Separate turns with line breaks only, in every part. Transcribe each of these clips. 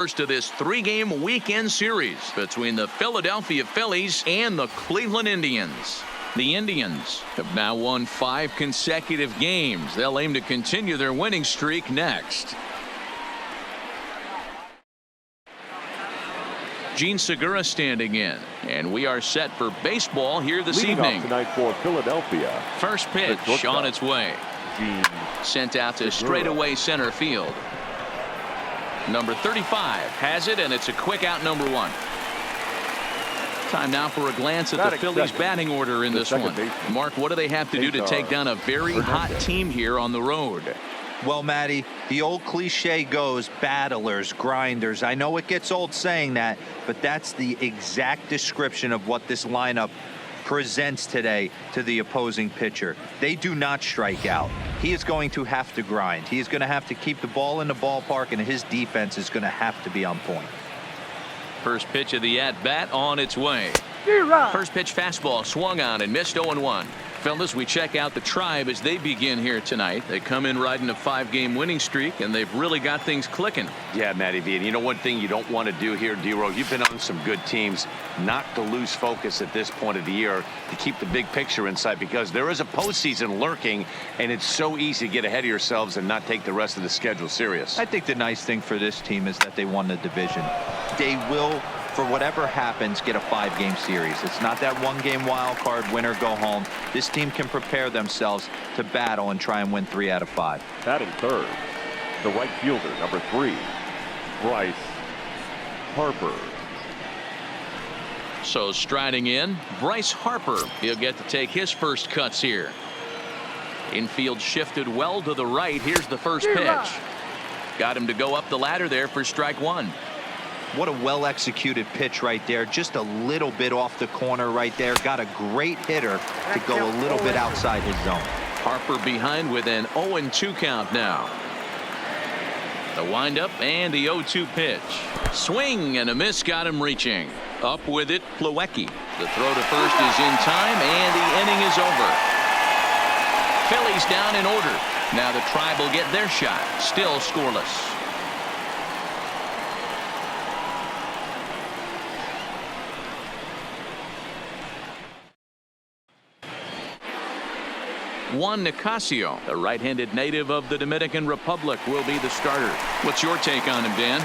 First of this three-game weekend series between the Philadelphia Phillies and the Cleveland Indians. The Indians have now won 5 consecutive games. They'll aim to continue their winning streak next. Gene Segura standing in, and we are set for baseball here this evening.
Off tonight for Philadelphia.
First pitch on its way.
Gene
Sent out to
Segura.
straightaway center field. Number 35 has it, and it's a quick out, number 1. Time now for a glance at the Phillies batting order in this one. Mark, what do they have to do to take down a very hot team here on the road?
Well, Matty, the old cliche goes, battlers, grinders. I know it gets old saying that, but that's the exact description of what this lineup presents today to the opposing pitcher. They do not strike out. He is going to have to grind. He is going to have to keep the ball in the ballpark, and his defense is going to have to be on point.
First pitch of the at-bat on its way. First pitch fastball swung on and missed 0-1. Fellas, we check out the Tribe as they begin here tonight. They come in riding a 5-game winning streak, and they've really got things clicking.
Yeah, Matty V. And you know one thing you don't want to do here, D-Row, you've been on some good teams, not to lose focus at this point of the year, to keep the big picture in sight, because there is a postseason lurking, and it's so easy to get ahead of yourselves and not take the rest of the schedule serious.
I think the nice thing for this team is that they won the division. They will, for whatever happens, get a 5-game series. It's not that 1-game wild card, win or go home. This team can prepare themselves to battle and try and win 3 out of 5.
batting third, the right fielder, number 3, Bryce Harper.
So striding in, Bryce Harper. He'll get to take his first cuts here. Infield shifted well to the right. Here's the first pitch. Got him to go up the ladder there for strike 1.
What a well-executed pitch right there. Just a little bit off the corner right there. Got a great hitter to go a little bit outside his zone.
Harper behind with an 0-2 count now. The windup and the 0-2 pitch. Swing and a miss got him reaching. Up with it, Plawecki. The throw to first is in time, and the inning is over. Phillies down in order. Now the Tribe will get their shot. Still scoreless. Juan Nicasio, the right-handed native of the Dominican Republic, will be the starter. What's your take on him, Dan?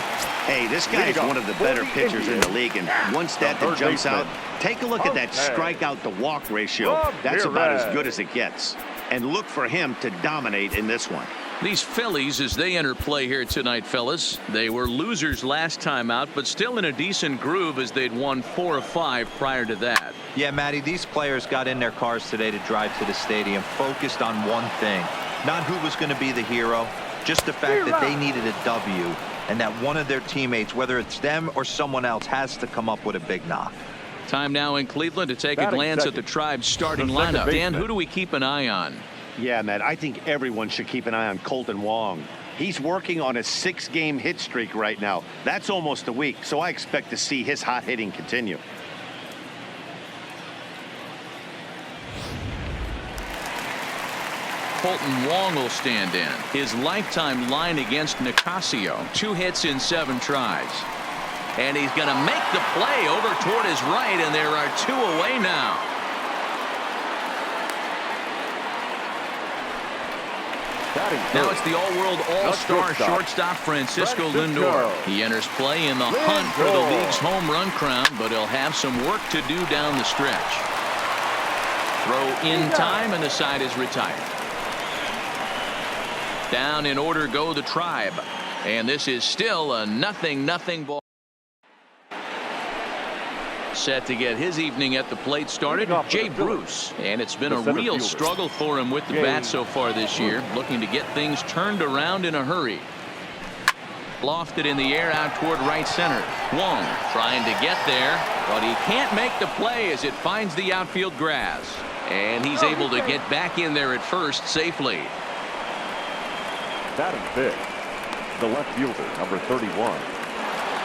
Hey, this guy is one of the better pitchers in the league, and one stat that jumps out, take a look at that strikeout to walk ratio. That's about as good as it gets. And look for him to dominate in this one.
These Phillies, as they enter play here tonight, fellas, they were losers last time out, but still in a decent groove as they'd won 4 of 5 prior to that.
Yeah, Matty, these players got in their cars today to drive to the stadium, focused on one thing. Not who was going to be the hero, just the fact that they needed a W, and that one of their teammates, whether it's them or someone else, has to come up with a big knock.
Time now in Cleveland to take a glance at the Tribe's starting lineup. Dan, who do we keep an eye on?
Yeah, Matt, I think everyone should keep an eye on Colton Wong. He's working on a 6-game hit streak right now. That's almost a week, so I expect to see his hot hitting continue.
Colton Wong will stand in. His lifetime line against Nicasio, 2 hits in 7 tries. And he's going to make the play over toward his right, and there are 2 away now. Now it's the all-world all-star shortstop Francisco Lindor. He enters play in the hunt for the league's home run crown, but he'll have some work to do down the stretch. Throw in time, and the side is retired. Down in order go the Tribe, and this is still a 0-0 ball. Set to get his evening at the plate started, Jay Bruce. And it's been a real struggle for him with the bat so far this year, looking to get things turned around in a hurry. Lofted in the air out toward right center. Wong trying to get there, but he can't make the play as it finds the outfield grass. And he's able to get back in there at first safely.
Batting 5th, the left fielder, number 31,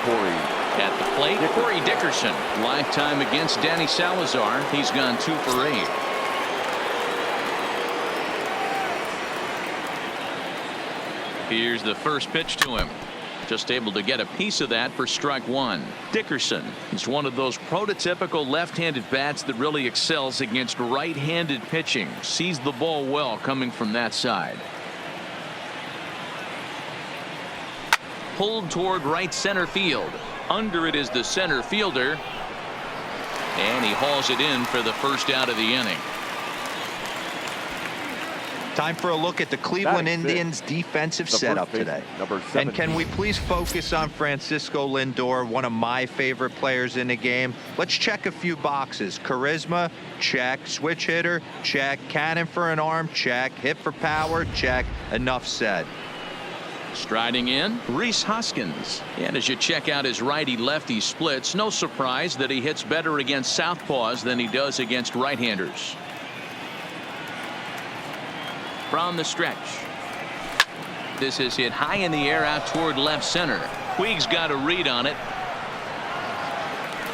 Corey.
At the plate, Corey Dickerson. Lifetime against Danny Salazar. He's gone 2 for 8. Here's the first pitch to him. Just able to get a piece of that for strike one. Dickerson is one of those prototypical left-handed bats that really excels against right-handed pitching. Sees the ball well coming from that side. Pulled toward right center field. Under it is the center fielder. And he hauls it in for the first out of the inning.
Time for a look at the Cleveland Indians defensive setup today. And can we please focus on Francisco Lindor, one of my favorite players in the game? Let's check a few boxes. Charisma, check. Switch hitter, check. Cannon for an arm, check. Hit for power, check. Enough said.
Striding in, Rhys Hoskins. And as you check out his righty-lefty splits, no surprise that he hits better against southpaws than he does against right-handers. From the stretch. This is hit high in the air out toward left center. Puig's got a read on it.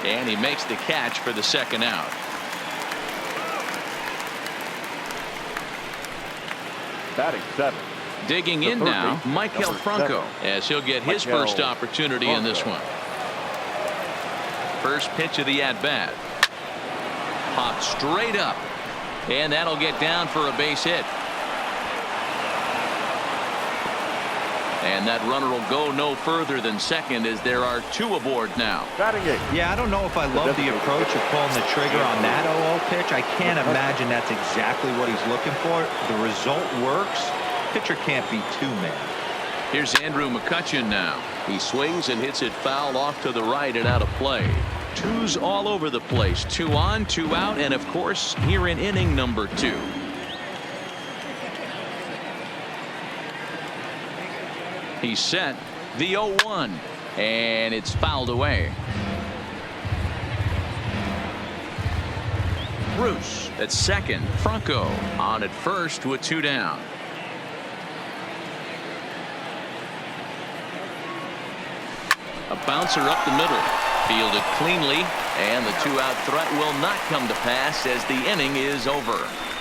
And he makes the catch for the second out.
Batting seven.
Digging in now, Michael Franco, as he'll get his first opportunity in this one. First pitch of the at-bat. Popped straight up. And that'll get down for a base hit. And that runner will go no further than second as there are two aboard now.
Yeah, I don't know if I love the approach of pulling the trigger on that 0-0 pitch. I can't imagine that's exactly what he's looking for. The result works. Pitcher can't be too mad.
Here's Andrew McCutchen now. He swings and hits it foul off to the right and out of play. Twos all over the place. 2 on, 2 out, and of course here in inning number 2. He's set. The 0-1, and it's fouled away. Bruce at second. Franco on at first with 2 down. A bouncer up the middle. Fielded cleanly, and the 2-out threat will not come to pass as the inning is over.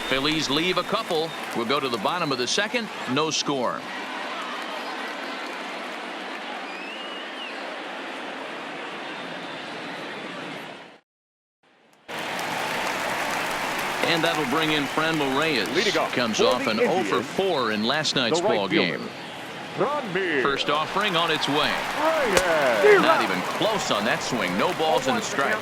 Phillies leave a couple. We'll go to the bottom of the second. No score. And that'll bring in Franmil Reyes. Comes off an 0 for 4 in last night's ball game. First offering on its way. Not even close on that swing. No balls in the strike.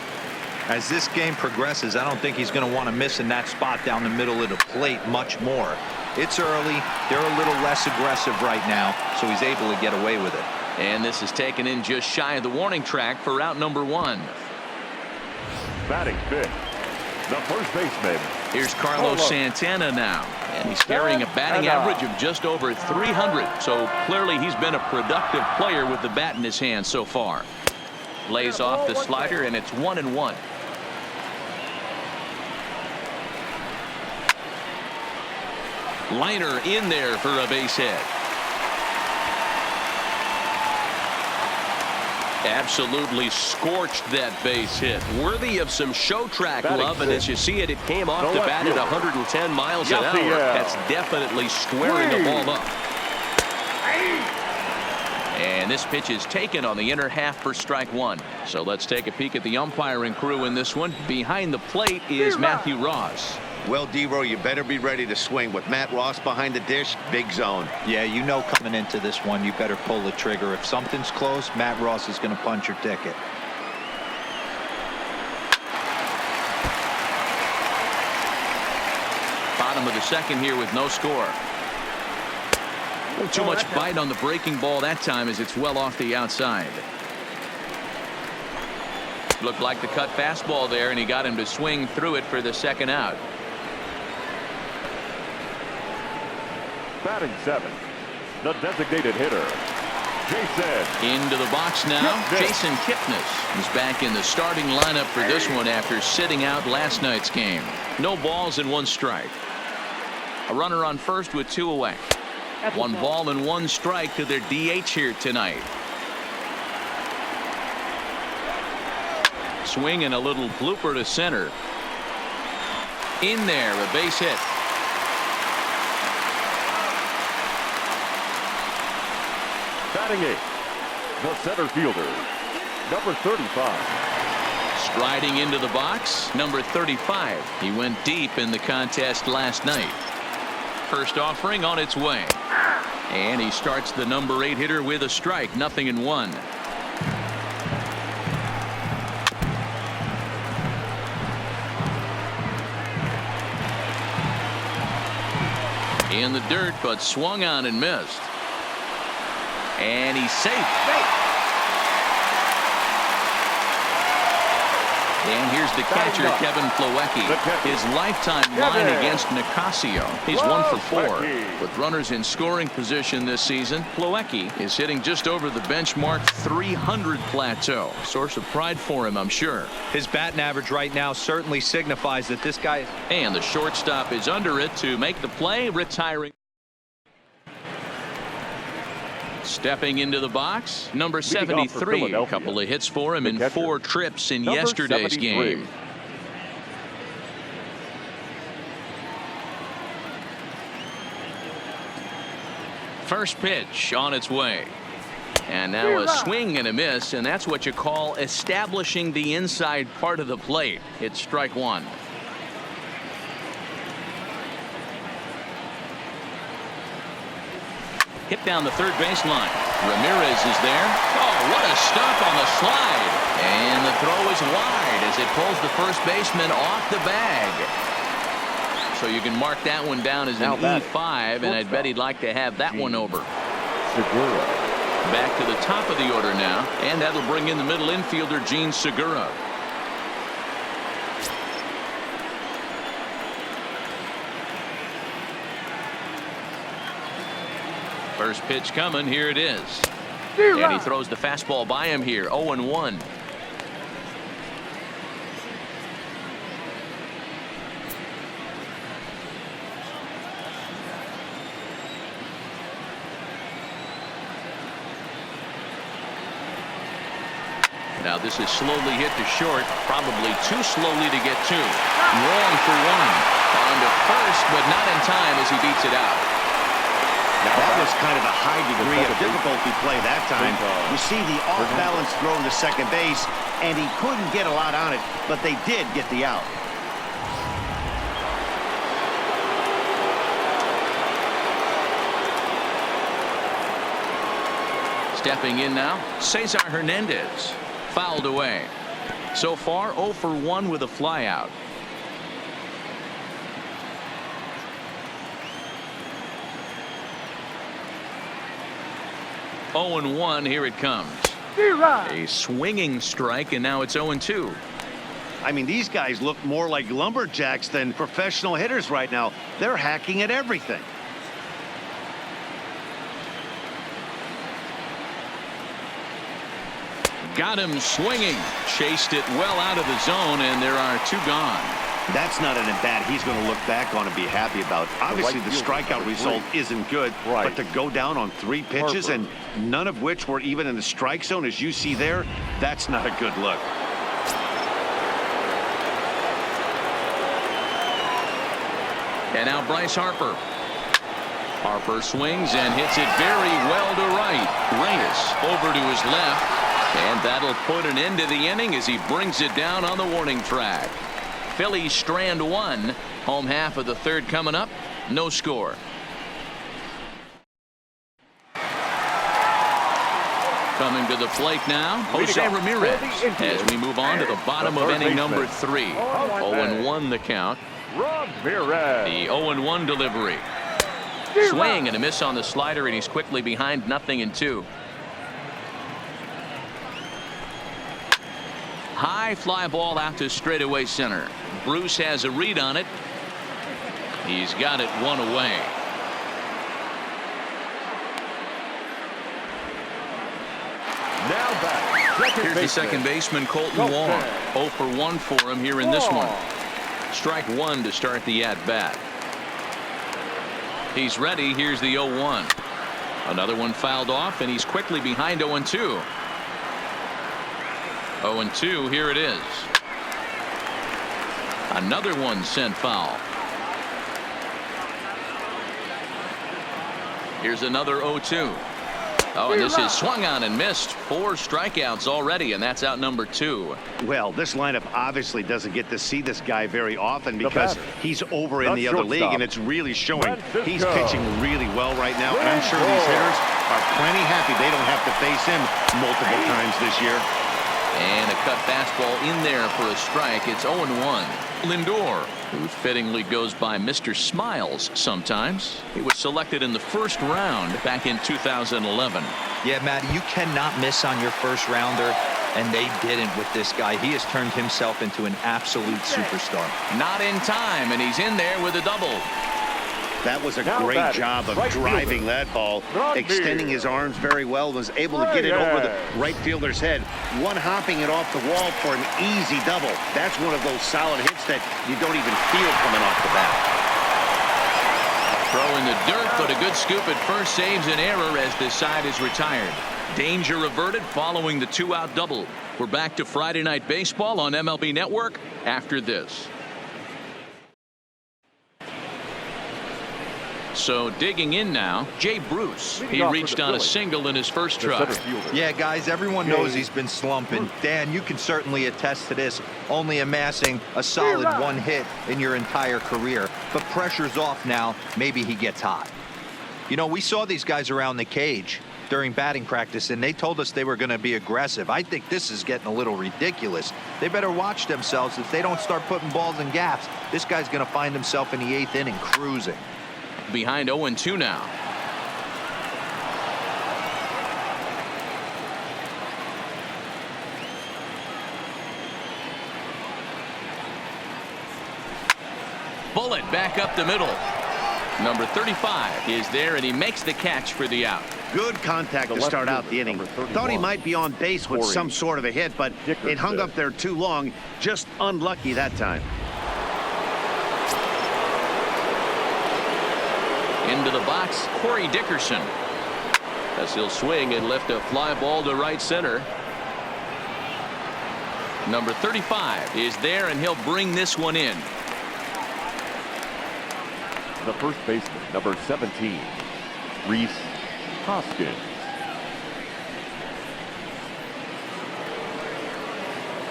As this game progresses, I don't think he's going to want to miss in that spot down the middle of the plate much more. It's early. They're a little less aggressive right now, so he's able to get away with it.
And this is taken in just shy of the warning track for out number 1.
Batting fifth, the first baseman.
Here's Carlos Santana now, and he's carrying a batting average of just over 300. So clearly he's been a productive player with the bat in his hand so far. Lays off the slider, and it's 1-1. Liner in there for a base hit. Absolutely scorched that base hit. Worthy of some show track love, and as you see it, it came off the bat at 110 miles an hour. That's definitely squaring the ball up. And this pitch is taken on the inner half for strike 1. So let's take a peek at the umpiring crew in this one. Behind the plate is Matthew Ross.
Well, D-Row, you better be ready to swing. With Matt Ross behind the dish, big zone.
Yeah, you know coming into this one, you better pull the trigger. If something's close, Matt Ross is going to punch your ticket.
Bottom of the second here with no score. Too much bite on the breaking ball that time as it's well off the outside. Looked like the cut fastball there, and he got him to swing through it for the second out.
Batting seventh, the designated hitter, Jason.
Into the box now, Jason Kipnis is back in the starting lineup for this one after sitting out last night's game. No balls and 1 strike. A runner on first with 2 away. 1 ball and 1 strike to their DH here tonight. Swing and a little blooper to center. In there, a base hit.
Batting 8, The center fielder, number 35.
Striding into the box, number 35. He went deep in the contest last night. First offering on its way. And he starts the number 8 hitter with a strike, 0-1. In the dirt, but swung on and missed. And he's safe. And here's the catcher, Kevin Plawecki. His lifetime line against Nicasio. He's 1 for 4. With runners in scoring position this season, Plawecki is hitting just over the benchmark 300 plateau. Source of pride for him, I'm sure.
His batting average right now certainly signifies that this guy.
And the shortstop is under it to make the play, retiring. Stepping into the box, number 73. A couple of hits for him in 4 trips in yesterday's game. First pitch on its way. And now a swing and a miss, and that's what you call establishing the inside part of the plate. It's strike 1. Hit down the third baseline. Ramirez is there. Oh, what a stop on the slide. And the throw is wide as it pulls the first baseman off the bag. So you can mark that one down as an E5, and I'd bet he'd like to have that one over.
Segura.
Back to the top of the order now, and that'll bring in the middle infielder, Gene Segura. First pitch coming. Here it is. And he throws the fastball by him here. 0-1. Now this is slowly hit to short. Probably too slowly to get to. Wrong for 1. On to first, but not in time as he beats it out.
That was kind of a high degree of difficulty play that time. You see the off-balance throw to second base, and he couldn't get a lot on it, but they did get the out.
Stepping in now, Cesar Hernandez. Fouled away. So far, 0 for 1 with a flyout. Oh and 1, here it comes. A swinging strike, and now it's 0-2.
I mean, these guys look more like lumberjacks than professional hitters right now. They're hacking at everything.
Got him swinging. Chased it well out of the zone, and there are 2 gone.
That's not an at-bat he's going to look back on and be happy about. Obviously, the strikeout result isn't good, but to go down on 3 pitches and none of which were even in the strike zone, as you see there, that's not a good look.
And now Bryce Harper. Harper swings and hits it very well to right. Reyes over to his left, and that'll put an end to the inning as he brings it down on the warning track. Phillies strand 1. Home half of the 3rd coming up. No score. Coming to the plate now, Jose Ramirez, as we move on to the bottom of inning number 3. 0-1 the count.
Ramirez.
The 0-1 delivery. Swing and a miss on the slider, and he's quickly behind 0-2. High fly ball out to straightaway center. Bruce has a read on it. He's got it 1 away.
Now back.
Here's the second baseman, Colton Wong. 0 for 1 for him here in this one. Strike 1 to start the at-bat. He's ready. Here's the 0-1. Another one fouled off, and he's quickly behind 0-2. 0-2, here it is. Another one sent foul. Here's another 0-2. Oh, and this is swung on and missed. 4 strikeouts already, and that's out number 2.
Well, this lineup obviously doesn't get to see this guy very often because he's over in the other league, and it's really showing. He's pitching really well right now, and I'm sure these hitters are plenty happy they don't have to face him multiple times this year.
And a cut fastball in there for a strike. It's 0-1. Lindor, who fittingly goes by Mr. Smiles sometimes. He was selected in the first round back in 2011.
Yeah, Matty, you cannot miss on your first rounder, and they didn't with this guy. He has turned himself into an absolute superstar.
Not in time, and he's in there with a double.
That was a great job of driving that ball, extending his arms very well, was able to get it over the right fielder's head, one-hopping it off the wall for an easy double. That's one of those solid hits that you don't even feel coming off the bat.
Throw in the dirt, but a good scoop at first saves an error as this side is retired. Danger averted following the 2-out double. We're back to Friday Night Baseball on MLB Network after this. So digging in now, Jay Bruce. He reached on a single in his first try.
Yeah, guys, everyone knows he's been slumping. Dan, you can certainly attest to this, only amassing a solid 1 hit in your entire career. But pressure's off now. Maybe he gets hot. You know, we saw these guys around the cage during batting practice, and they told us they were going to be aggressive. I think this is getting a little ridiculous. They better watch themselves. If they don't start putting balls in gaps, this guy's going to find himself in the 8th inning cruising.
Behind 0-2 now. Bullet back up the middle. Number 35 is there, and he makes the catch for the out.
Good contact to start out the inning. Thought he might be on base with some sort of a hit, but it hung up there too long. Just unlucky that time.
Into the box, Corey Dickerson. As he'll swing and lift a fly ball to right center. Number 35 is there, and he'll bring this one in.
The first baseman, number 17, Rhys Hoskins.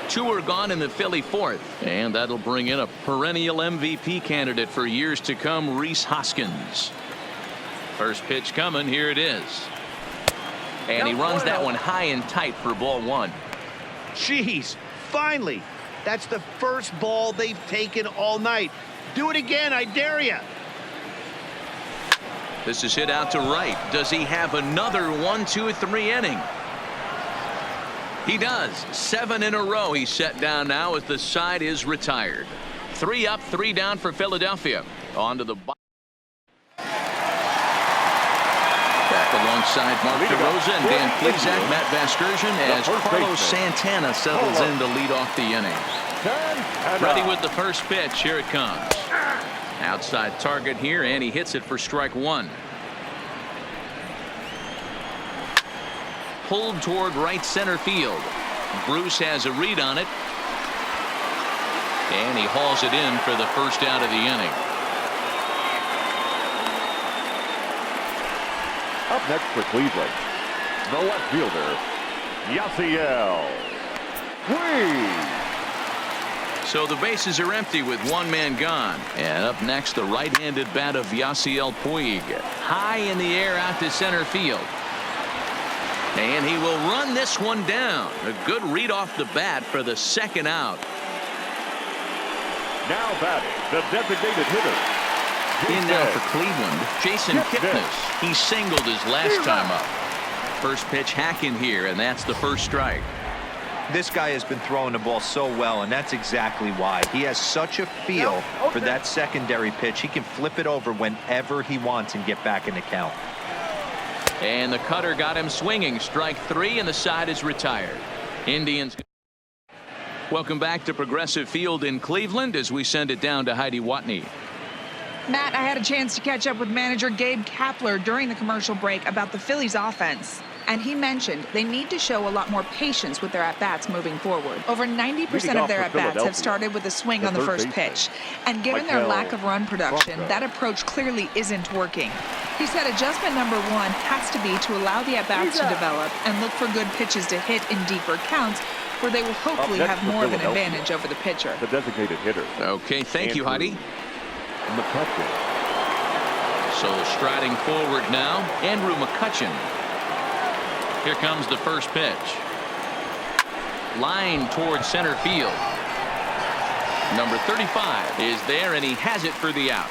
Two are gone in the Philly 4th, and that'll bring in a perennial MVP candidate for years to come, Rhys Hoskins. First pitch coming, here it is. And he runs that one high and tight for ball 1.
Jeez, finally. That's the first ball they've taken all night. Do it again, I dare you.
This is hit out to right. Does he have another 1-2-3 inning? He does. 7 in a row he's set down now as the side is retired. 3 up, 3 down for Philadelphia. On to the back alongside Mark DeRosa and Dan Plesac, Matt Vasgersian, as Carlos Santana settles in to lead off the inning. Ready with the first pitch. Here it comes. Outside target here, and he hits it for strike 1. Pulled toward right center field. Bruce has a read on it, and he hauls it in for the first out of the inning.
Up next for Cleveland, the left fielder, Yasiel Puig.
So the bases are empty with 1 man gone. And up next, the right-handed bat of Yasiel Puig. High in the air out to center field. And he will run this one down. A good read off the bat for the second out.
Now batting, the designated hitter.
In now for Cleveland, Jason Kipnis. He singled his last time up. First pitch hacking here, and that's the first strike.
This guy has been throwing the ball so well, and that's exactly why. He has such a feel for that secondary pitch. He can flip it over whenever he wants and get back in the count.
And the cutter got him swinging. Strike 3, and the side is retired. Indians. Welcome back to Progressive Field in Cleveland as we send it down to Heidi Watney.
Matt, I had a chance to catch up with manager Gabe Kapler during the commercial break about the Phillies offense. And he mentioned they need to show a lot more patience with their at-bats moving forward. Over 90% of their at-bats have started with a swing on the first pitch. And given their lack of run production, that approach clearly isn't working. He said adjustment number one has to be to allow the at-bats to develop and look for good pitches to hit in deeper counts, where they will hopefully have more of an advantage over the pitcher.
The designated hitter.
Okay, thank you, Heidi.
McCutcheon.
So striding forward now, Andrew McCutcheon. Here comes the first pitch. Line towards center field. Number 35 is there, and he has it for the out.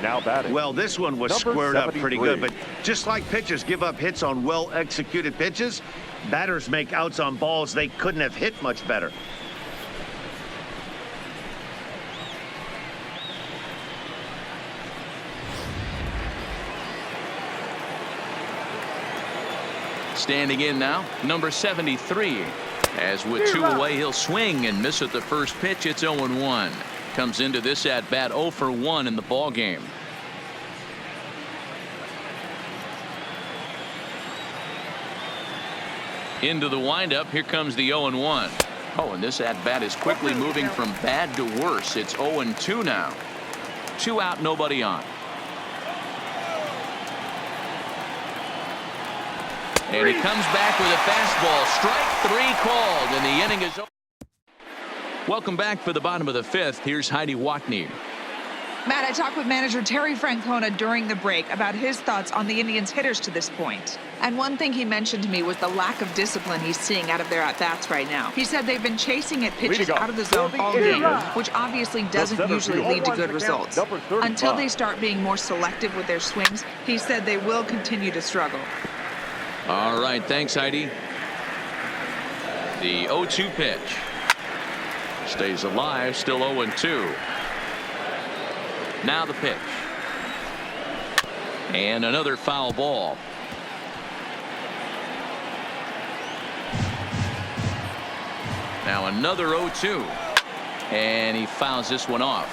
Now batting.
Well, this one was
Number
squared up pretty
73.
good, but just like pitchers give up hits on well-executed pitches, batters make outs on balls they couldn't have hit much better.
Standing in now, number 73. As with two away, he'll swing and miss at the first pitch. It's 0-1. Comes into this at bat 0 for 1 in the ball game. Into the windup. Here comes the 0-1. Oh, and this at bat is quickly moving from bad to worse. It's 0-2 now. 2 out, nobody on. And he comes back with a fastball. Strike 3 called, and the inning is over. Welcome back for the bottom of the 5th. Here's Heidi Watney.
Matt, I talked with manager Terry Francona during the break about his thoughts on the Indians' hitters to this point. And one thing he mentioned to me was the lack of discipline he's seeing out of their at-bats right now. He said they've been chasing at pitches out of the zone all game, which obviously doesn't usually lead to good results. Until they start being more selective with their swings, he said they will continue to struggle.
All right, thanks, Heidi. The 0-2 pitch. Stays alive, still 0-2. Now the pitch. And another foul ball. Now another 0-2. And he fouls this one off.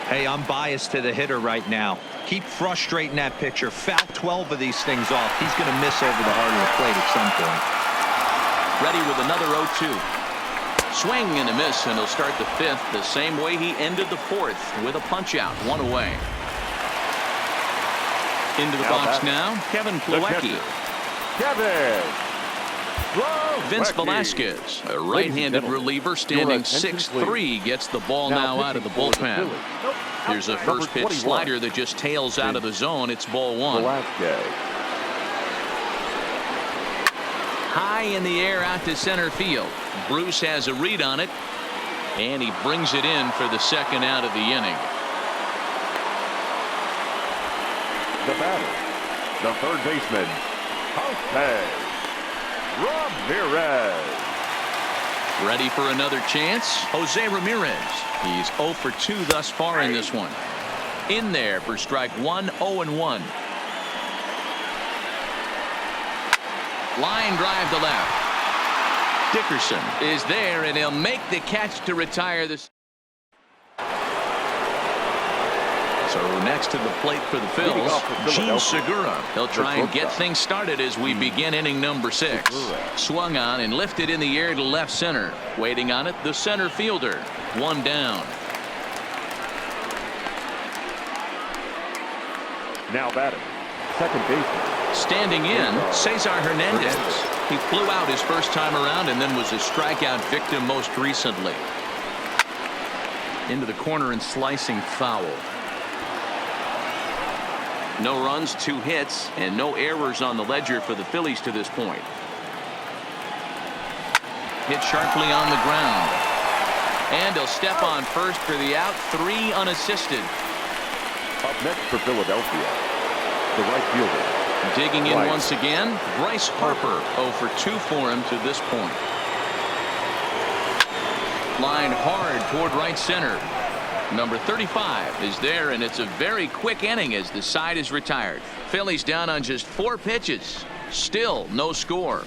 Hey, I'm biased to the hitter right now. Keep frustrating that pitcher. Foul 12 of these things off. He's going to miss over the heart of the plate at some point.
Ready with another 0-2. Swing and a miss, and he'll start the 5th the same way he ended the 4th with a punch out, 1 away. Into the box now, Kevin Plawecki. Vince Velasquez, a right-handed reliever standing 6'3", gets the ball now out of the bullpen. Here's a first pitch slider that just tails out of the zone. It's ball 1. High in the air out to center field. Bruce has a read on it, and he brings it in for the second out of the inning.
The batter, the third baseman, Jose Ramirez.
Ready for another chance? Jose Ramirez. He's 0 for 2 thus far in this one. In there for strike 1, 0-1. Line drive to left. Dickerson is there, and he'll make the catch to retire this. So next to the plate for the Phils, Gene Segura. He'll try and get things started as we begin inning number 6. Swung on and lifted in the air to left center. Waiting on it, the center fielder. 1 down.
Now batting, second baseman.
Standing in, Cesar Hernandez. He flew out his first time around and then was a strikeout victim most recently. Into the corner and slicing foul. No runs, 2 hits, and no errors on the ledger for the Phillies to this point. Hit sharply on the ground. And he'll step on first for the out, 3 unassisted.
Up next for Philadelphia, the right fielder.
Digging in once again, Bryce Harper. 0 for 2 for him to this point. Line hard toward right center. Number 35 is there, and it's a very quick inning as the side is retired. Phillies down on just 4 pitches. Still no score.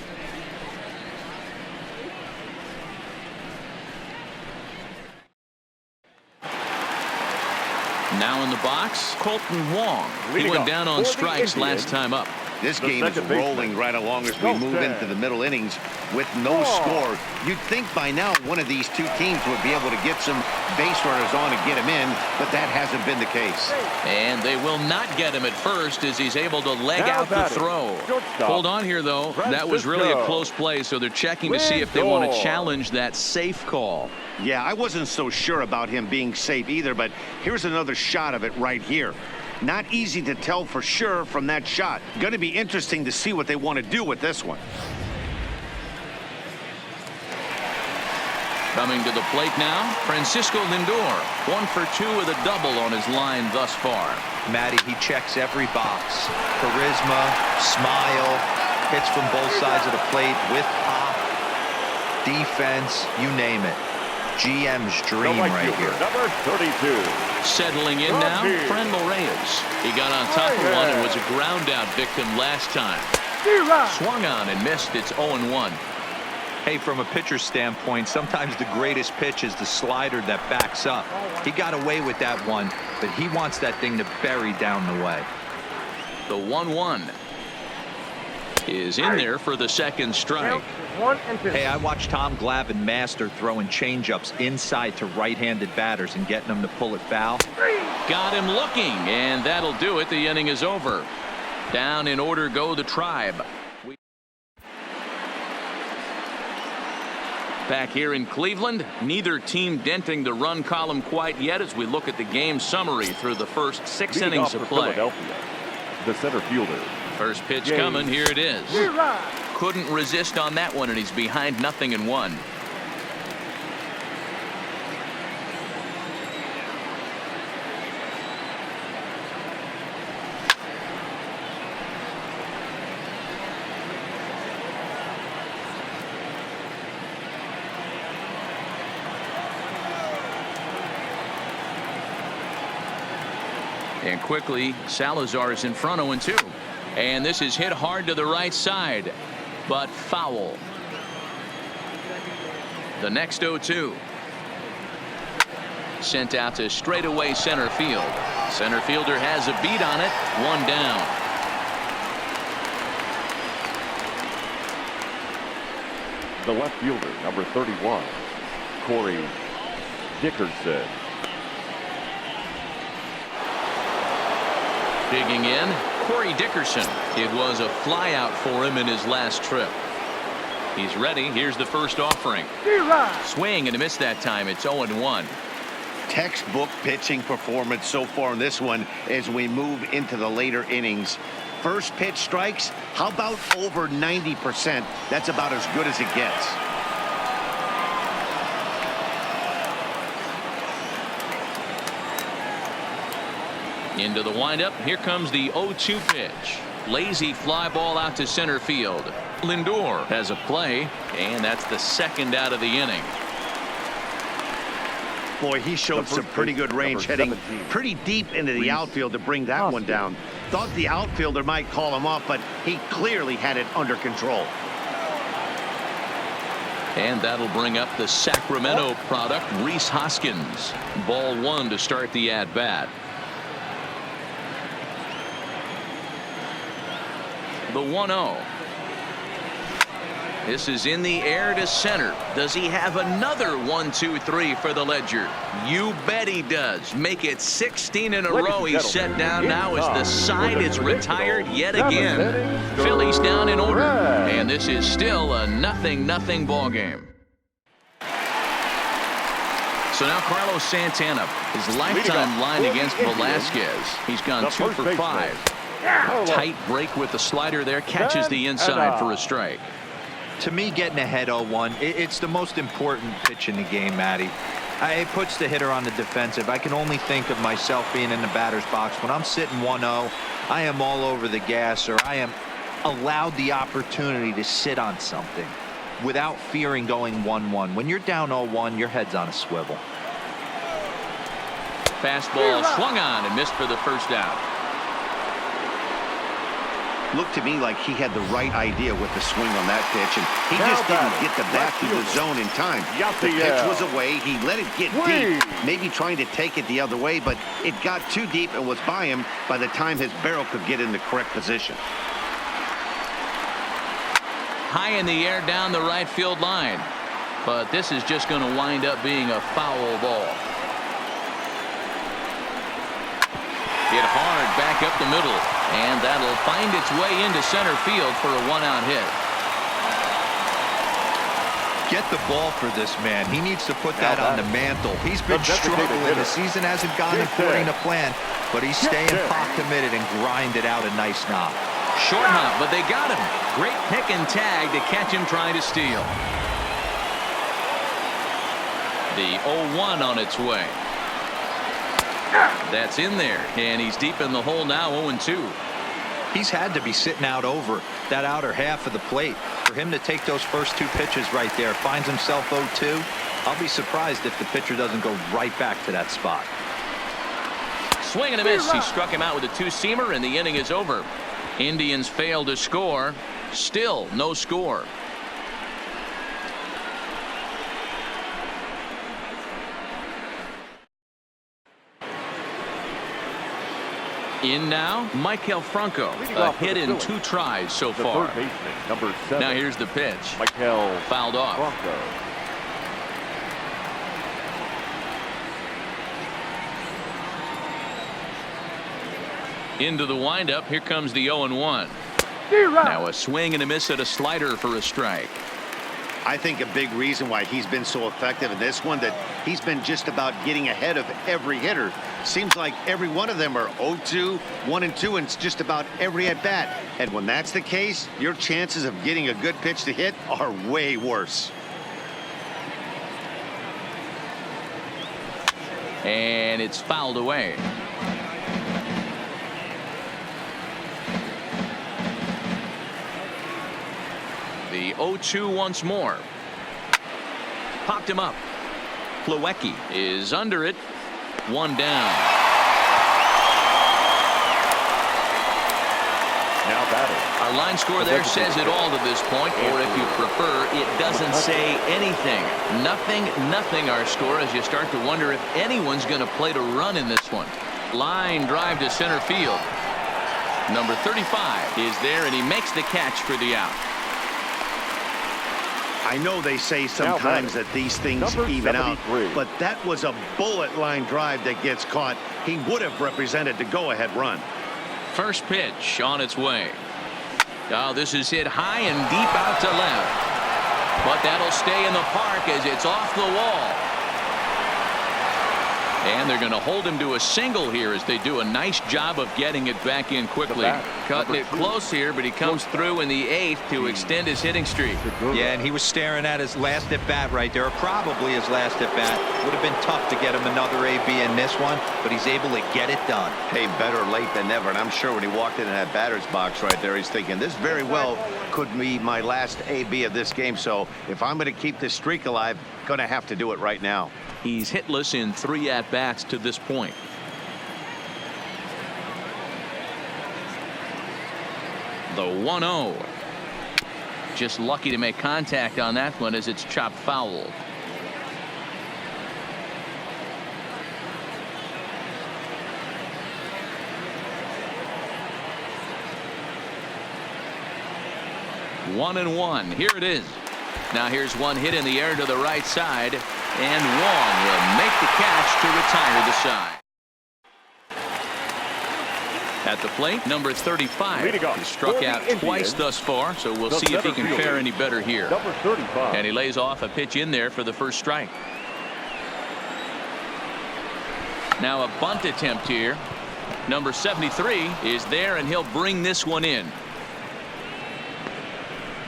Now in the box, Colton Wong. He went down on strikes last time up.
This game is rolling right along as we move into the middle innings with no score. You'd think by now one of these two teams would be able to get some base runners on and get him in, but that hasn't been the case.
And they will not get him at first as he's able to leg out the throw. Hold on here, though. That was really a close play, so they're checking to see if they want to challenge that safe call.
Yeah, I wasn't so sure about him being safe either, but here's another shot of it right here. Not easy to tell for sure from that shot. Going to be interesting to see what they want to do with this one.
Coming to the plate now, Francisco Lindor. 1 for 2 with a double on his line thus far.
Matty, he checks every box. Charisma, smile, hits from both sides of the plate with pop, defense, you name it. GM's dream right here.
Number 32.
Settling in now, Frenlo Reyes. He got on top of one and was a ground out victim last time. Swung on and missed. It's 0-1.
Hey, from a pitcher's standpoint, sometimes the greatest pitch is the slider that backs up. He got away with that one, but he wants that thing to bury down the way.
The 1-1 is in there for the second strike.
Hey, I watched Tom Glavine master throwing changeups inside to right-handed batters and getting them to pull it foul.
Got him looking, and that'll do it. The inning is over. Down in order go the Tribe. Back here in Cleveland, neither team denting the run column quite yet as we look at the game summary through the first 6 innings of play.
Philadelphia, the center fielder.
First pitch coming. Here it is. Couldn't resist on that one, and he's behind 0-1. And quickly, Salazar is in front 0-2. And this is hit hard to the right side, but foul. The next 0-2. Sent out to straightaway center field. Center fielder has a beat on it. 1 down.
The left fielder, number 31, Corey Dickerson.
Digging in, Corey Dickerson. It was a flyout for him in his last trip. He's ready. Here's the first offering. Swing and a miss that time. It's 0-1.
Textbook pitching performance so far in this one as we move into the later innings. First pitch strikes, how about over 90%? That's about as good as it gets.
Into the windup. Here comes the 0-2 pitch. Lazy fly ball out to center field. Lindor has a play, and that's the second out of the inning.
Boy, he showed some pretty good range heading pretty deep into the outfield to bring that one down. Thought the outfielder might call him off, but he clearly had it under control.
And that'll bring up the Sacramento product, Rhys Hoskins. Ball 1 to start the at-bat. The 1-0. This is in the air to center. Does he have another 1-2-3 for the Ledger? You bet he does. Make it 16 in a row. He's set down now as the side is retired yet again. Phillies down in order. And this is still a 0-0 ball game. So now Carlos Santana, his lifetime line against Velasquez. He's gone 2 for 5. Tight break with the slider there. Catches the inside for a strike.
To me, getting ahead 0-1, it's the most important pitch in the game, Matty. It puts the hitter on the defensive. I can only think of myself being in the batter's box. When I'm sitting 1-0, I am all over the gas, or I am allowed the opportunity to sit on something without fearing going 1-1. When you're down 0-1, your head's on a swivel.
Fastball swung on and missed for the first out.
looked to me like he had the right idea with the swing on that pitch, and he just didn't get the bat through the zone in time. The pitch was away. He let it get deep, maybe trying to take it the other way, but it got too deep and was by him by the time his barrel could get in the correct position.
High in the air down the right field line. But this is just going to wind up being a foul ball. Hit hard back up the middle, and that'll find its way into center field for a one-out hit.
Get the ball for this man. He needs to put that on the mantle. He's been struggling. The season hasn't gone according to plan, but he's staying pot committed and grinded out a nice knock.
Short hop, but they got him. Great pick and tag to catch him trying to steal. The 0-1 on its way. That's in there, and he's deep in the hole now, 0-2.
He's had to be sitting out over that outer half of the plate. For him to take those first two pitches right there, finds himself 0-2. I'll be surprised if the pitcher doesn't go right back to that spot.
Swing and a miss. He struck him out with a two-seamer, and the inning is over. Indians fail to score. Still no score. In now, Michael Franco. A hit in 2 tries so far.
Third baseman, number 7.
Now here's the pitch.
Michael
Fouled off.
Franco.
Into the windup. Here comes the 0-1. Now a swing and a miss at a slider for a strike.
I think a big reason why he's been so effective in this one, that he's been just about getting ahead of every hitter. Seems like every one of them are 0-2, 1-2, and it's just about every at bat. And when that's the case, your chances of getting a good pitch to hit are way worse.
And it's fouled away. The 0-2 once more. Popped him up. Plawecki is under it. 1 down.
Now batting.
Our line score there says it all to this point, or if you prefer, it doesn't say anything. Nothing our score, as you start to wonder if anyone's going to play to run in this one. Line drive to center field. Number 35 is there, and he makes the catch for the out.
I know they say sometimes that these things even out, but that was a bullet line drive that gets caught. He would have represented the go-ahead run.
First pitch on its way. Oh, this is hit high and deep out to left. But that'll stay in the park as it's off the wall. And they're going to hold him to a single here as they do a nice job of getting it back in quickly. Cutting it close here, but he comes through in the 8th to extend his hitting streak.
Yeah, and he was staring at his last at bat right there, or probably his last at bat. Would have been tough to get him another AB in this one, but he's able to get it done.
Hey, better late than never. And I'm sure when he walked in that batter's box right there, he's thinking, this very well could be my last AB of this game. So if I'm going to keep this streak alive, going to have to do it right now.
He's hitless in 3 at-bats to this point. The 1-0. Just lucky to make contact on that one as it's chopped foul. One and one. Here it is. Now here's one hit in the air to the right side, and Wong will make the catch to retire the side. At the plate, number 35. He struck out twice thus far, so we'll see if he can fare any better here.
Number 35.
And he lays off a pitch in there for the first strike. Now a bunt attempt here. Number 73 is there, and he'll bring this one in.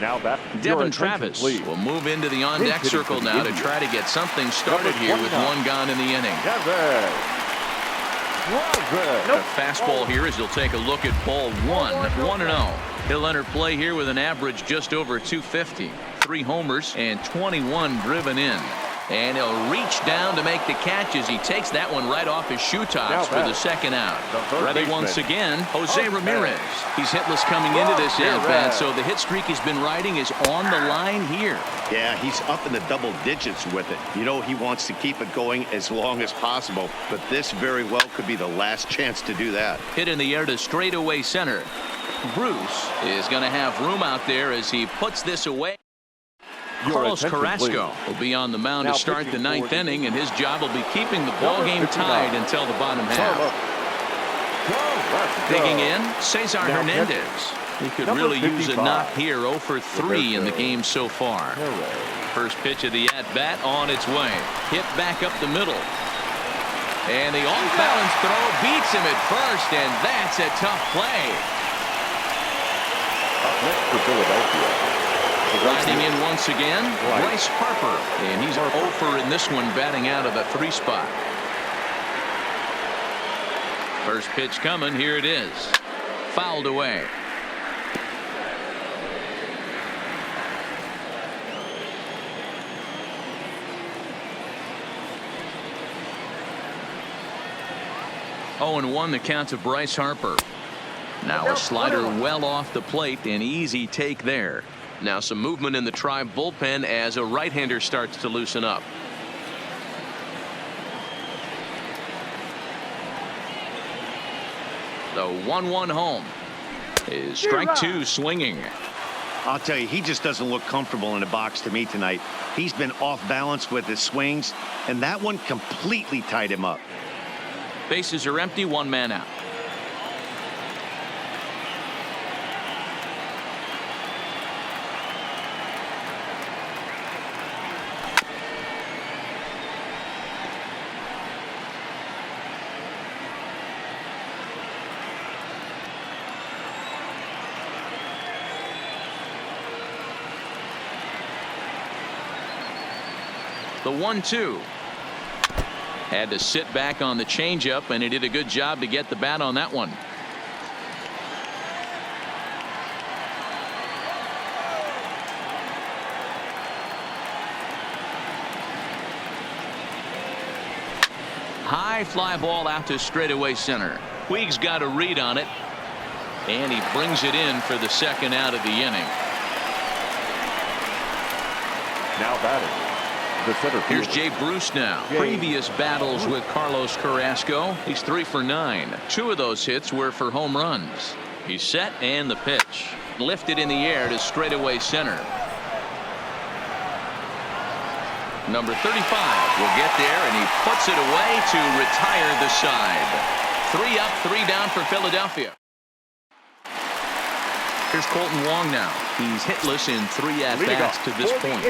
Now that
Devin Travis will move into the on-deck circle now to try to get something started here with one gone in the inning. A fastball here as he'll take a look at ball 1-0. He'll enter play here with an average just over 250. 3 homers and 21 driven in. And he'll reach down to make the catch as he takes that one right off his shoe tops for the second out. Ready once again, Jose Ramirez. He's hitless coming into this at-bat, so the hit streak he's been riding is on the line here.
Yeah, he's up in the double digits with it. You know, he wants to keep it going as long as possible, but this very well could be the last chance to do that.
Hit in the air to straightaway center. Bruce is going to have room out there as he puts this away. Carlos Carrasco will be on the mound to start the ninth inning, and his job will be keeping the ball game tied until the bottom half. Digging in, Cesar Hernandez. He could really use a knock here. 0 for 3 in the game so far. First pitch of the at-bat on its way. Hit back up the middle. And the off-balance throw beats him at first, and that's a tough play.
Up next for Philadelphia.
Riding in once again, Bryce Harper. And he's 0 for in this one, batting out of the 3 spot. First pitch coming. Here it is. Fouled away. Oh, and 1 the count to Bryce Harper. Now a slider well off the plate, an easy take there. Now some movement in the Tribe bullpen as a right-hander starts to loosen up. The 1-1 home is strike 2 swinging.
I'll tell you, he just doesn't look comfortable in the box to me tonight. He's been off balance with his swings, and that one completely tied him up.
Bases are empty, 1 man out. The 1-2. Had to sit back on the changeup, and he did a good job to get the bat on that one. High fly ball out to straightaway center. Puig's got a read on it, and he brings it in for the second out of the inning.
Now batting.
Here's Jay Bruce now. Previous battles with Carlos Carrasco. He's 3 for 9. 2 of those hits were for home runs. He's set, and the pitch. Lifted in the air to straightaway center. Number 35 will get there, and he puts it away to retire the side. 3 up, 3 down for Philadelphia. Here's Colton Wong now. He's hitless in 3 at-bats to this point.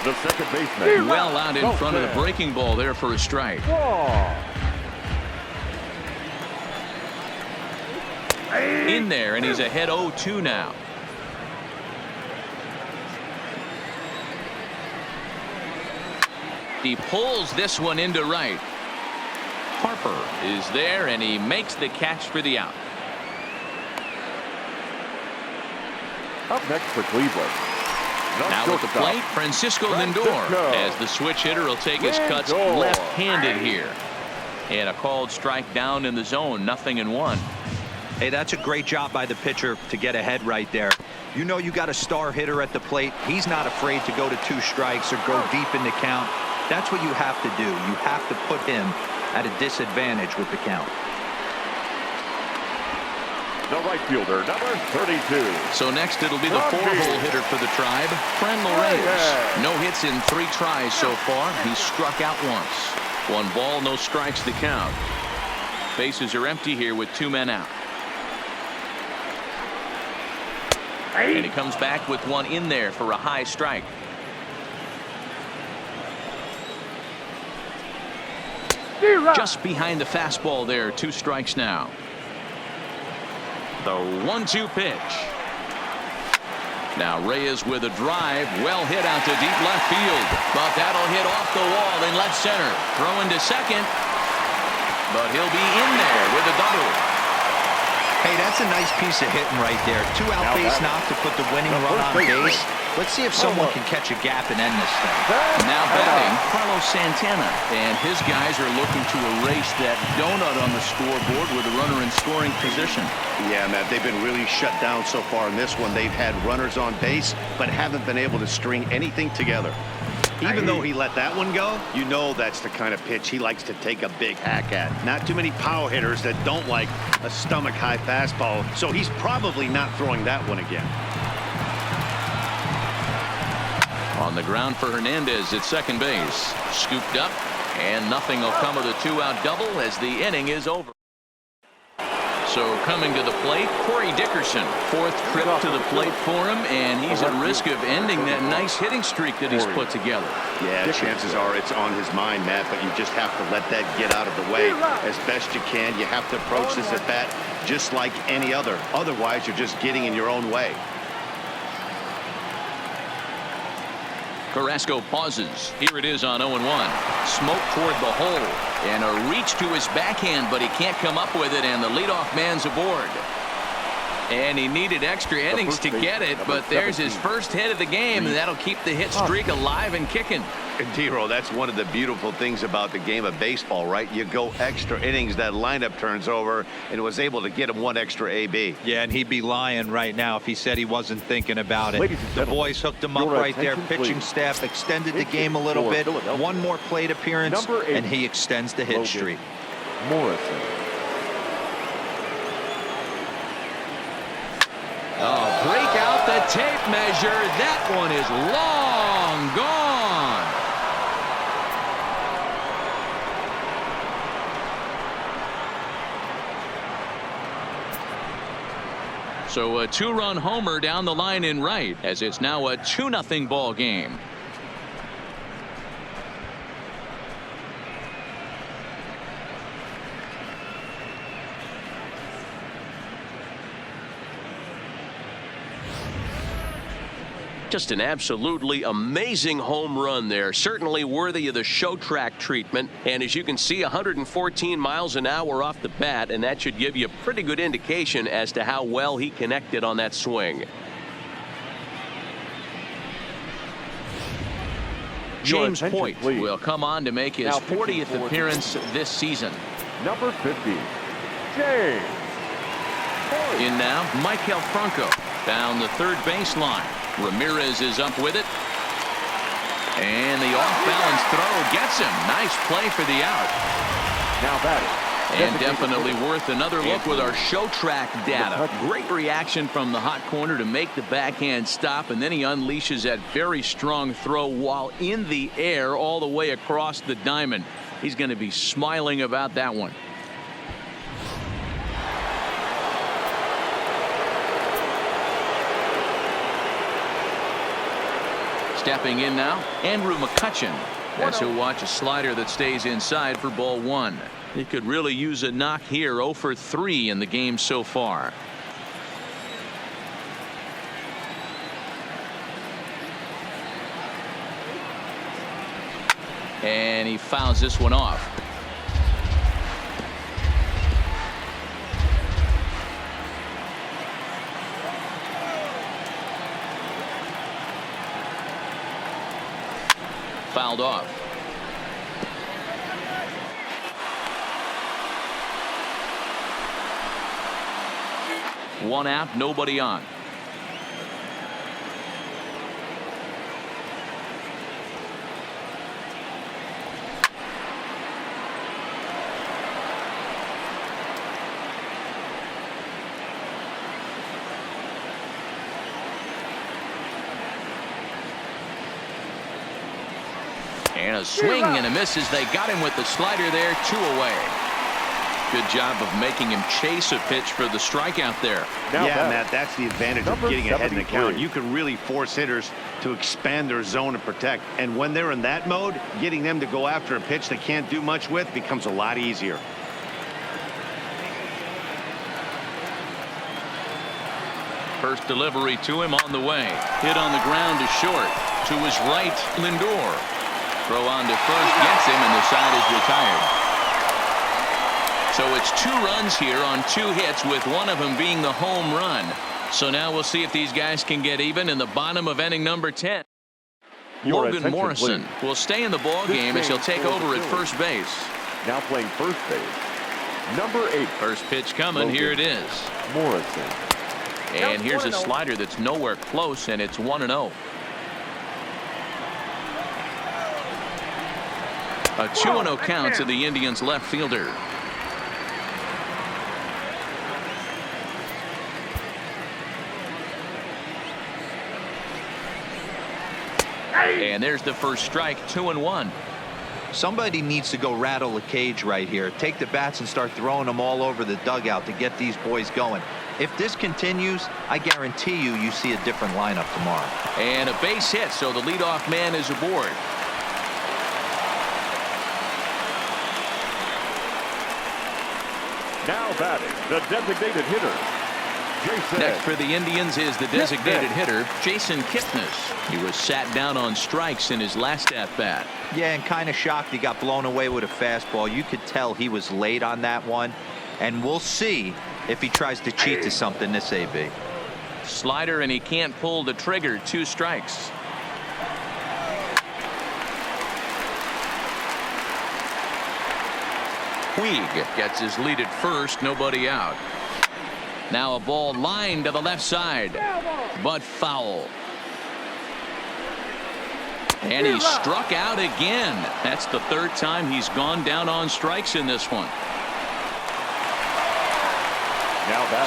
The second baseman.
Well out in front of the breaking ball there for a strike. In there, and he's ahead 0-2 now. He pulls this one into right. Harper is there, and he makes the catch for the out.
Up next for Cleveland.
Now at the plate, Francisco Lindor, as the switch hitter will take his cuts left-handed here. And a called strike down in the zone, 0-1.
Hey, that's a great job by the pitcher to get ahead right there. You know you got a star hitter at the plate. He's not afraid to go to 2 strikes or go deep in the count. That's what you have to do. You have to put him at a disadvantage with the count.
The right fielder, number 32.
So next it'll be the 4-hole hitter for the Tribe, Franmil Reyes. No hits in 3 tries so far. He's struck out once. 1 ball, no strikes to count. Bases are empty here with 2 men out. And he comes back with 1 in there for a high strike. Just behind the fastball there, 2 strikes now. The 1-2 pitch. Now Reyes with a drive, well hit out to deep left field, but that'll hit off the wall in left center. Throwing to second, but he'll be in there with a double.
Hey, that's a nice piece of hitting right there. 2 out base knock to put the winning run on base. Let's see if someone can catch a gap and end this thing.
Now batting, Carlos Santana. And his guys are looking to erase that donut on the scoreboard with a runner in scoring position.
Yeah, Matt, they've been really shut down so far in this one. They've had runners on base, but haven't been able to string anything together. Even though he let that one go, you know that's the kind of pitch he likes to take a big hack at. Not too many power hitters that don't like a stomach-high fastball, so he's probably not throwing that one again.
On the ground for Hernandez at second base. Scooped up, and nothing will come of the 2-out double as the inning is over. So coming to the plate, Corey Dickerson. 4th trip to the plate for him, and he's at risk of ending that nice hitting streak that he's put together.
Yeah, chances are it's on his mind, Matt, but you just have to let that get out of the way as best you can. You have to approach this at bat just like any other. Otherwise, you're just getting in your own way.
Carrasco pauses. Here it is on 0-1. Smoke toward the hole. And a reach to his backhand, but he can't come up with it, and the leadoff man's aboard. And he needed extra innings to get it, but there's his first hit of the game, and that'll keep the hit streak alive and kicking.
And D-Roll, that's one of the beautiful things about the game of baseball, right? You go extra innings, that lineup turns over, and was able to get him 1 extra AB.
Yeah, and he'd be lying right now if he said he wasn't thinking about it. The boys hooked him up right there. Pitching staff extended the game a little bit. 1 more plate appearance, and he extends the hit streak.
Morrison.
Oh, break out the tape measure. That one is long gone. So a 2-run homer down the line in right, as it's now a 2-0 ball game. Just an absolutely amazing home run there. Certainly worthy of the show track treatment. And as you can see, 114 miles an hour off the bat, and that should give you a pretty good indication as to how well he connected on that swing. James Hoyt will come on to make his 40th appearance this season.
Number 50, James Hoyt.
In now, Maikel Franco down the third baseline. Ramirez is up with it. And the off-balance throw gets him. Nice play for the out.
Now batting.
And definitely worth another look with our show track data. Great reaction from the hot corner to make the backhand stop, and then he unleashes that very strong throw while in the air all the way across the diamond. He's going to be smiling about that one. Stepping in now, Andrew McCutchen. As he'll watch a slider that stays inside for ball 1. He could really use a knock here. 0 for 3 in the game so far. And he fouls this one off. Fouled off. One out, nobody on. And a swing and a miss as they got him with the slider there. 2 away. Good job of making him chase a pitch for the strikeout there.
Yeah, Matt, that's the advantage of getting ahead in the count. You can really force hitters to expand their zone and protect. And when they're in that mode, getting them to go after a pitch they can't do much with becomes a lot easier.
First delivery to him on the way. Hit on the ground to short. To his right, Lindor. Throw on to first gets him, and the side is retired. So it's 2 runs here on 2 hits, with one of them being the home run. So now we'll see if these guys can get even in the bottom of inning number 10. Logan Morrison will stay in the ball game as he'll take over at first base.
Now playing first base, number 8.
First pitch coming. Here it is.
Morrison.
And here's a slider that's nowhere close, and it's 1-0. A 2-0 count to the Indians left fielder. And there's the first strike. 2-1.
Somebody needs to go rattle a cage right here. Take the bats and start throwing them all over the dugout to get these boys going. If this continues, I guarantee you see a different lineup tomorrow.
And a base hit, so the leadoff man is aboard.
Now batting, the designated hitter, Jason.
Next for the Indians is the designated hitter, Jason Kipnis. He was sat down on strikes in his last at-bat.
Yeah, and kind of shocked he got blown away with a fastball. You could tell he was late on that one. And we'll see if he tries to cheat to something this AB.
Slider, and he can't pull the trigger. 2 strikes. Puig gets his lead at first. Nobody out. Now a ball lined to the left side, but foul. And he struck out again. That's the 3rd time he's gone down on strikes in this one.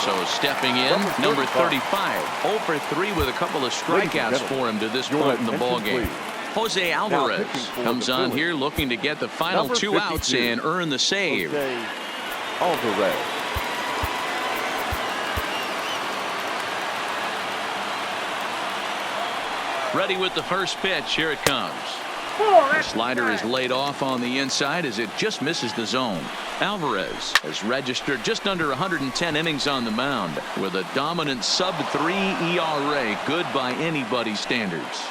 So stepping in, number 35. 0 for 3 with a couple of strikeouts for him to this point in the ballgame. Jose Alvarez comes on here looking to get the final 2 outs and earn the save.
Alvarez.
Ready with the first pitch. Here it comes. The slider is laid off on the inside as it just misses the zone. Alvarez has registered just under 110 innings on the mound with a dominant sub-3 ERA. Good by anybody's standards.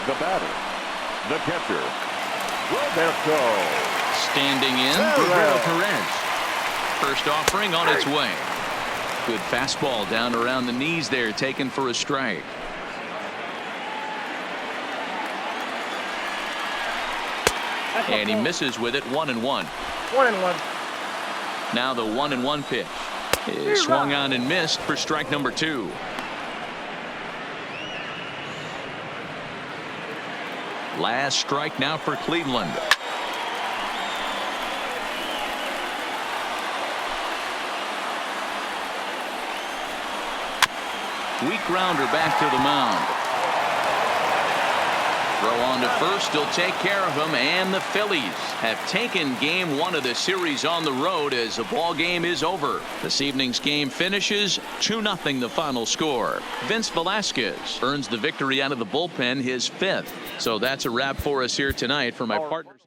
The batter, the catcher, Roberto.
Standing in, Roberto Perez. First offering on its way. Good fastball down around the knees there, taken for a strike. And he misses with it. 1-1.
1-1.
Now the 1-1 pitch is swung on and missed for strike number 2. Last strike now for Cleveland. Weak grounder back to the mound. Throw on to first. He'll take care of him, and the Phillies have taken game 1 of the series on the road as the ball game is over. This evening's game finishes 2-0 the final score. Vince Velasquez earns the victory out of the bullpen, his 5th. So that's a wrap for us here tonight. For my partners.